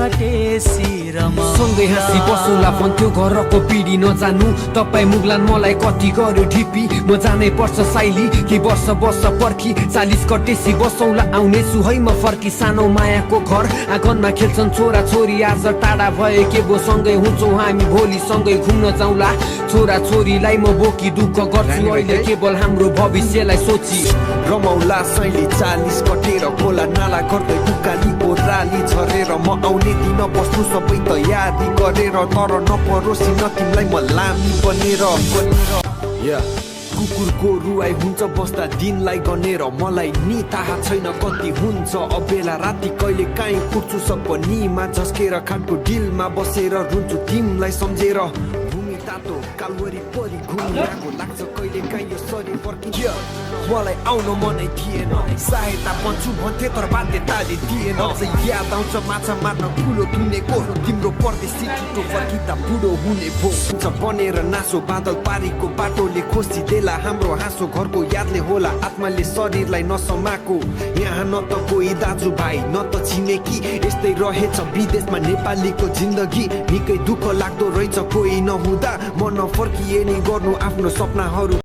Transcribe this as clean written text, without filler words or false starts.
courtesy सँगै हाँसी बसौँला भन्थ्यो घरको पिँढी नजानु तपाईँ मुगलान मलाई कति गर्यो ढिपी म जानै पर्छ साइली के वर्ष वर्ष पर्खी 40 कटेसी बसौँला आउनेछु है म फर्की सानो मायाको घर आँगनमा खेल्छन् छोरा छोरी आज टाढा भए के भो सँगै हुन्छौँ हामी भोलि सँगै घुम्न जाउँला छोरा छोरीलाई म बोकी दुःख गर्छु अहिले केवल हाम्रो भविष्यलाई सोची रमाउला शैली 40 कटेर खोला नाला गर्दै उकाली ओह्राली झरेर म आउने दिन बस्नु सबै तयारी गरेर तर नपरोसी न तिमीलाई म लामी बनेर कुकुरको रुवाई हुन्छ बस्दा दिनलाई गनेर मलाई नि थाहा छैन कति हुन्छ अबेला राति कहिले काहीँ कुर्छु सपनीमा झस्केर खाटको डिलमा बसेर रुन्छु तिमीलाई सम्झेर भूमि तातो कालवरी परि घुमिरहेको लाग्छ कहिले काहीँ यो शरीर फर्किन्छ मलाई आउन मनै थिएन सहायता भन्छु भन्थे तर बाध्यताले दिएन याद आउँछ माछा मार्न ठुलो थुनेको तिम्रो परदेशी छिटो फर्किँदा बुढो हुने भो हुन्छ बनेर नासो बादल पारीको बाटोले खोसिदेला हाम्रो हाँसो घरको यादले होला आत्माले शरीरलाई नसमाको यहाँ न त कोही दाजुभाइ न त छिमेकी यस्तै रहेछ विदेशमा नेपालीको जिन्दगी निकै दुःख लाग्दो रहेछ कोही नहुँदा म नफर्किए नि गर्नु आफ्नो सपनाहरू